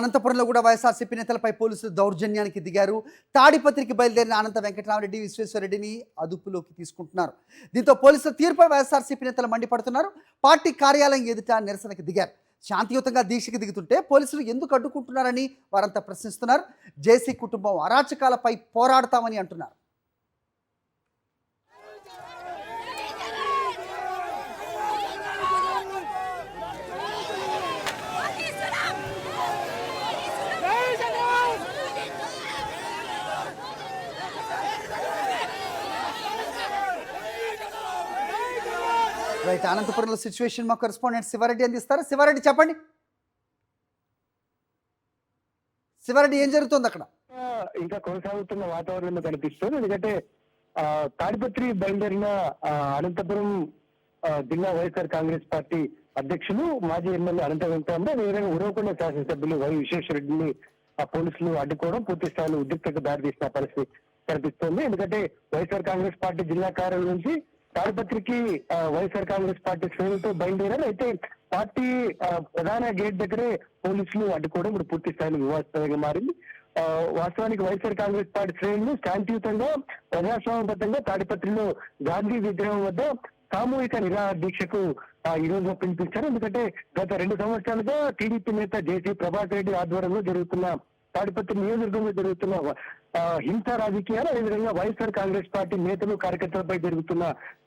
అనంతపురంలో కూడా వైఎస్ఆర్సీపీ నేతలపై పోలీసులు దౌర్జన్యానికి దిగారు. తాడిపత్రికి బయలుదేరిన అనంత వెంకటరామరెడ్డి, విశ్వేశ్వరరెడ్డిని అదుపులోకి తీసుకుంటున్నారు. దీంతో పోలీసుల తీర్పుపై వైఎస్ఆర్సీపీ నేతలు మండిపడుతున్నారు. పార్టీ కార్యాలయం ఎదుట నిరసనకు దిగారు. శాంతియుతంగా దీక్షకు దిగుతుంటే పోలీసులు ఎందుకు అడ్డుకుంటున్నారని వారంతా ప్రశ్నిస్తున్నారు. జేసీ కుటుంబం అరాచకాలపై పోరాడతామని అంటున్నారు. రైట్, అనంతపురంలో సిచ్యువేషన్ మా కరెస్పాండెంట్ శివారెడ్డి అందిస్తారు. శివారెడ్డి చెప్పండి. శివారెడ్డి, ఏం జరుగుతుంది అక్కడ? ఇంకా కొనసాగుతున్న వాతావరణంలో కనిపిస్తుంది. ఎందుకంటే తాడిపత్రి బయలుదేరిన అనంతపురం జిల్లా వైఎస్ఆర్ కాంగ్రెస్ పార్టీ అధ్యక్షులు మాజీ ఎమ్మెల్యే అనంత వెంకటరామరెడ్డి, అదేవిధంగా ఉరవకొండ శాసనసభ్యులు వై విశ్వేశ్వరరెడ్డిని పోలీసులు అడ్డుకోవడం పూర్తి స్థాయిలో ఉద్రిక్తతకు దారితీసిన పరిస్థితి కనిపిస్తోంది. ఎందుకంటే వైఎస్ఆర్ కాంగ్రెస్ పార్టీ జిల్లా కార్యాలయం నుంచి తాడిపత్రికి వైఎస్ఆర్ కాంగ్రెస్ పార్టీ శ్రేణులతో బయలుదేరారు. అయితే పార్టీ ప్రధాన గేట్ దగ్గరే పోలీసులు అడ్డుకోవడం ఇప్పుడు పూర్తి స్థాయిలో వివాదాస్పదంగా మారింది. వాస్తవానికి వైఎస్ఆర్ కాంగ్రెస్ పార్టీ శ్రేణులు శాంతియుతంగా ప్రజాస్వామ్యబద్ధంగా తాడిపత్రిలో గాంధీ విగ్రహం వద్ద సామూహిక నిరాహార దీక్షకు ఈ రోజు పిలిపించారు. ఎందుకంటే గత 2 సంవత్సరాలుగా టీడీపీ నేత జేసీ ప్రభాకర్ రెడ్డి ఆధ్వర్యంలో జరుగుతున్న తాడిపత్రి నియోజకవర్గంలో జరుగుతున్న హింసా రాజకీయాలు, అదేవిధంగా వైఎస్ఆర్ కాంగ్రెస్ పార్టీ నేతలు కార్యకర్తలపై జరుగుతున్న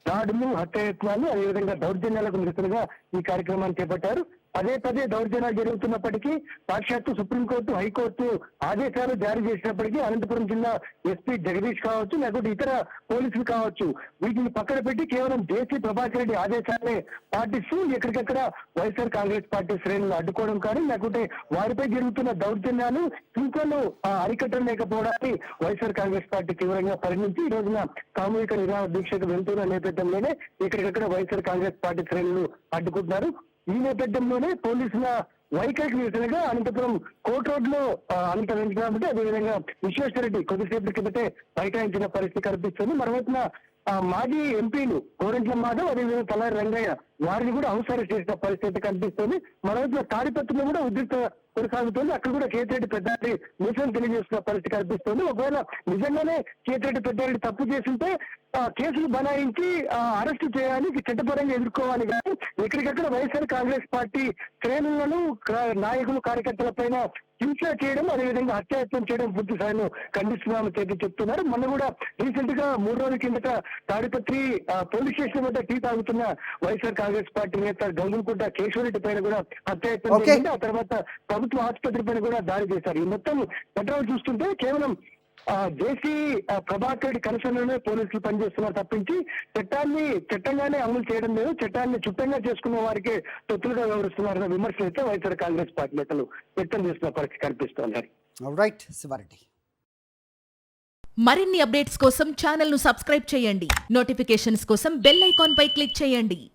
దాడులు, హత్యాయత్నాలు, అదేవిధంగా దౌర్జన్యాలకు నిరసనగా ఈ కార్యక్రమాన్ని చేపట్టారు. పదే దౌర్జన్యాలు జరుగుతున్నప్పటికీ సాక్షాత్తు సుప్రీంకోర్టు, హైకోర్టు ఆదేశాలు జారీ చేసినప్పటికీ అనంతపురం జిల్లా ఎస్పీ జగదీష్ కావచ్చు, లేకపోతే ఇతర పోలీసులు కావచ్చు, వీటిని పక్కన పెట్టి కేవలం జేసీ ప్రభాకర్ రెడ్డి ఆదేశాలనే పాటిస్తూ ఎక్కడికక్కడ వైఎస్ఆర్ కాంగ్రెస్ పార్టీ శ్రేణులు అడ్డుకోవడం కానీ, లేకుంటే వారిపై జరుగుతున్న దౌర్జన్యాలు హింసలు అరికట్టడం లేకపోవడాన్ని వైఎస్ఆర్ కాంగ్రెస్ పార్టీ తీవ్రంగా పరిగణించి ఈ రోజున సామూహిక నిరాహార దీక్షకు వెళ్తున్న నేపథ్యంలోనే ఎక్కడికక్కడ వైఎస్ఆర్ కాంగ్రెస్ పార్టీ శ్రేణులు అడ్డుకుంటున్నారు. ఈ నేపథ్యంలోనే పోలీసుల వైఖరికి నిరసనగా అనంతపురం కోర్టు రోడ్ లో అనంత వెంకటరామరెడ్డి, అదేవిధంగా విశ్వేశ్వరరెడ్డి కొద్దిసేపటి కిందటే బైఠాయించిన పరిస్థితి కనిపిస్తుంది. మరోవైపున మాజీ ఎంపీలు గోరంట్ల మాధవ్, అదేవిధంగా తలారి రంగయ్య వారిని కూడా అవసరం చేసిన పరిస్థితి కనిపిస్తుంది. మరోవైపున తాడిపత్రిలో కూడా ఉద్రిక్త కొనసాగుతుంది. అక్కడ కూడా కేతిరెడ్డి పెద్దారెడ్డి నిరసన తెలియజేస్తున్న పరిస్థితి కనిపిస్తుంది. ఒకవేళ నిజంగానే కేతిరెడ్డి పెద్దారెడ్డి తప్పు చేస్తుంటే కేసులు బనాయించి అరెస్టు చేయాలి, చట్టపరంగా ఎదుర్కోవాలి. కానీ ఎక్కడికక్కడ వైఎస్ఆర్ కాంగ్రెస్ పార్టీ శ్రేణులను, నాయకులు, కార్యకర్తల పైన హింస చేయడం, అదేవిధంగా హత్యాయత్నం చేయడం పూర్తి స్థాయిలో ఖండిస్తున్నామని చెప్తున్నారు. మొన్న కూడా రీసెంట్ గా 3 రోజుల కిందట తాడిపత్రి పోలీస్ స్టేషన్ వద్ద టీ తాగుతున్న వైఎస్ఆర్ కాంగ్రెస్ పార్టీ నేత గంగులకుంట కేశవరెడ్డి పైన కూడా హత్యాయత్నం చేసింది. ఆ తర్వాత ప్రభుత్వ ఆసుపత్రి పైన కూడా దాడి చేశారు. ఈ మొత్తం ఘటనలు చూస్తుంటే కేవలం జేసీ ప్రభాకర్ రెడ్డి కనసనలోనే పోలీసులు పనిచేస్తున్నారు తప్పించి చట్టంగానే అమలు చేయడం లేదు, చట్టాన్ని చుట్టంగా చేసుకున్న వారికి తొత్తులుగా వ్యవహరిస్తున్నారన్న విమర్శలు అయితే వైఎస్ఆర్ కాంగ్రెస్ పార్టీ నేతలు వ్యక్తం చేస్తున్న పరిస్థితి కనిపిస్తోంది. రైట్ శివారెడ్డి. మరిన్ని అప్డేట్స్ కోసం ఛానల్ ను సబ్స్క్రైబ్ చేయండి. నోటిఫికేషన్స్ కోసం బెల్ ఐకాన్ పై క్లిక్ చేయండి.